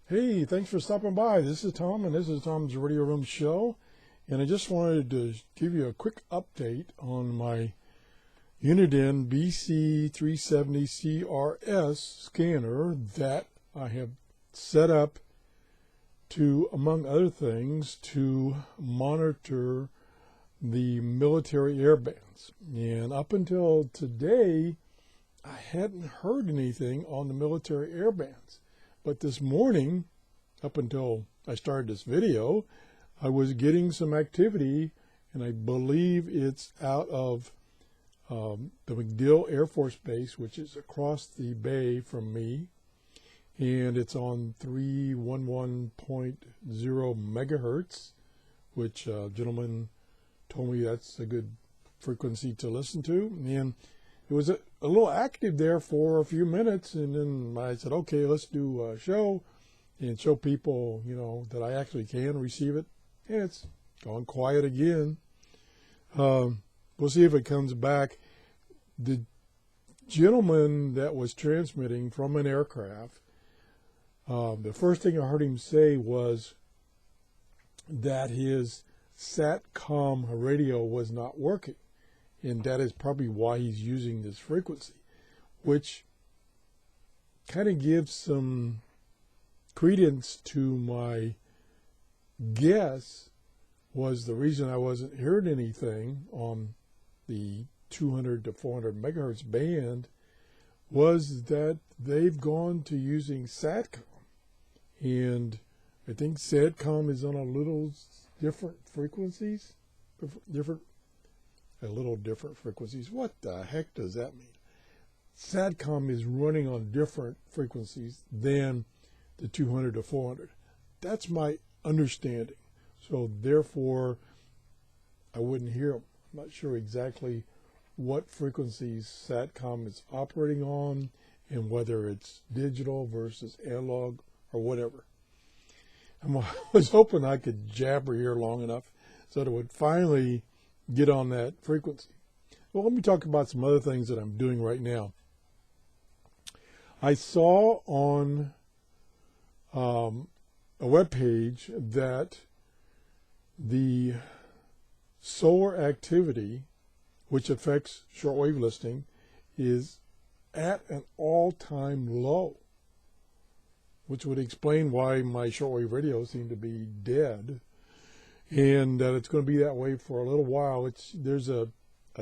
Hey, thanks for stopping by. This is Tom, and this is Tom's Radio Room Show. And I just wanted to give you a quick update on my Uniden BC370 TRRS scanner that I have set up to, among other things, to monitor the military airbands. And up until today, I hadn't heard anything on the military airbands. But this morning, up until I started this video, I was getting some activity, and I believe it's out of the MacDill Air Force Base, which is across the bay from me, and it's on 311.0 megahertz, which a gentleman told me that's a good frequency to listen to. And it was a little active there for a few minutes, and then I said, okay, let's do a show and show people, that I actually can receive it. And it's gone quiet again. We'll see if it comes back. The gentleman that was transmitting from an aircraft, the first thing I heard him say was that his SATCOM radio was not working. And that is probably why he's using this frequency, which kind of gives some credence to my guess was the reason I wasn't hearing anything on the 200 to 400 megahertz band was that they've gone to using SATCOM. And I think SATCOM is on a little different frequencies, different frequencies. What the heck does that mean? SATCOM is running on different frequencies than the 200 to 400. That's my understanding. So therefore, I wouldn't hear them. I'm not sure exactly what frequencies SATCOM is operating on and whether it's digital versus analog or whatever. I was hoping I could jabber here long enough so that it would finally get on that frequency. Well, let me talk about some other things that I'm doing right now. I saw on a web page that the solar activity, which affects shortwave listening, is at an all-time low, which would explain why my shortwave radio seemed to be dead. And that it's going to be that way for a little while. There's a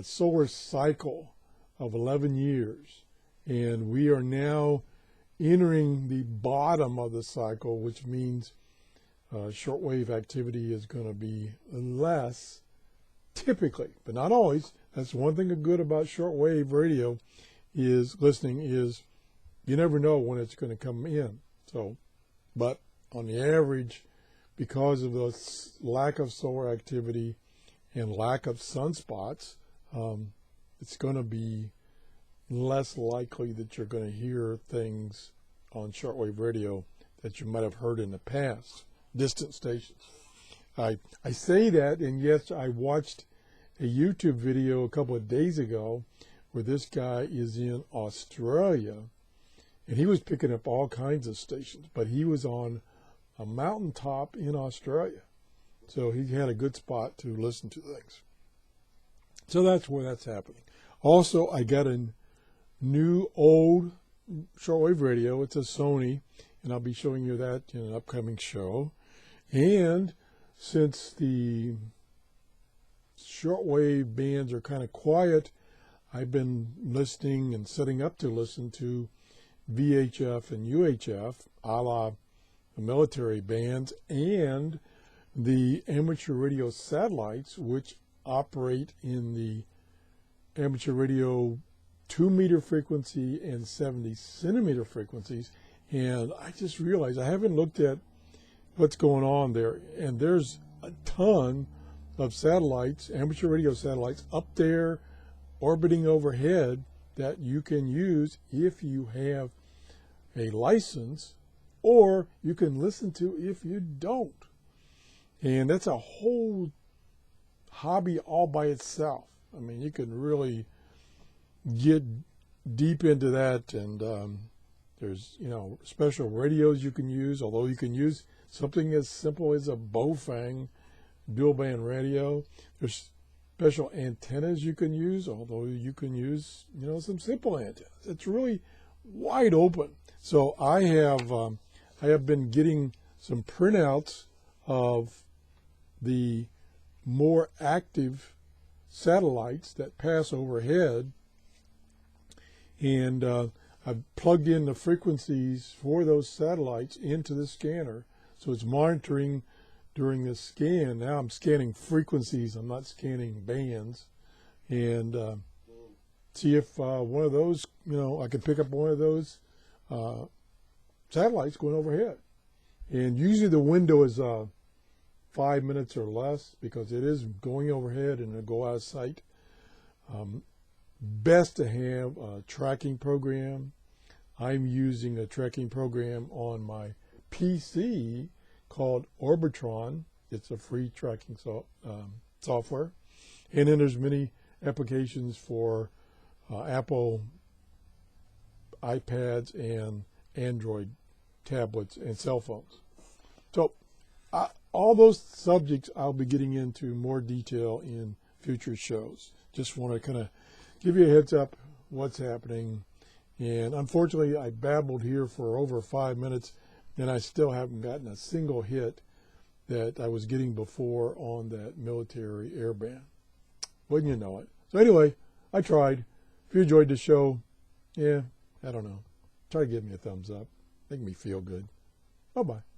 solar cycle of 11 years, and we are now entering the bottom of the cycle, which means shortwave activity is going to be less, typically, but not always. That's one thing good about shortwave radio is listening is you never know when it's going to come in. So, but on the average, because of the lack of solar activity and lack of sunspots, it's going to be less likely that you're going to hear things on shortwave radio that you might have heard in the past, distant stations. I say that, and yes, I watched a YouTube video a couple of days ago where this guy is in Australia, and he was picking up all kinds of stations, but he was on a mountaintop in Australia. So he had a good spot to listen to things. So that's where that's happening. Also, I got a new old shortwave radio. It's a Sony, and I'll be showing you that in an upcoming show. And since the shortwave bands are kind of quiet, I've been listening and setting up to listen to VHF and UHF, a la the military bands, and the amateur radio satellites, which operate in the amateur radio 2-meter frequency and 70 centimeter frequencies. And I just realized I haven't looked at what's going on there, and there's a ton of satellites, amateur radio satellites, up there orbiting overhead that you can use if you have a license, or you can listen to if you don't. And that's a whole hobby all by itself. I mean, you can really get deep into that, and There's, special radios you can use, although you can use something as simple as a Bofang dual band radio. There's special antennas you can use, although you can use, some simple antennas. It's really wide open. So I have been getting some printouts of the more active satellites that pass overhead, and I've plugged in the frequencies for those satellites into the scanner, so it's monitoring during this scan. Now I'm scanning frequencies, I'm not scanning bands, and see if one of those, I can pick up one of those satellites going overhead. And usually the window is 5 minutes or less, because it is going overhead and it'll go out of sight. Best to have a tracking program. I'm using a tracking program on my PC called Orbitron. It's a free tracking software. And then there's many applications for Apple iPads and Android tablets and cell phones. So all those subjects I'll be getting into more detail in future shows. Just want to kind of give you a heads up what's happening. And unfortunately, I babbled here for over 5 minutes, and I still haven't gotten a single hit that I was getting before on that military airband. Wouldn't you know it? So anyway, I tried. If you enjoyed the show, I don't know, try to give me a thumbs up. Make me feel good. Bye-bye.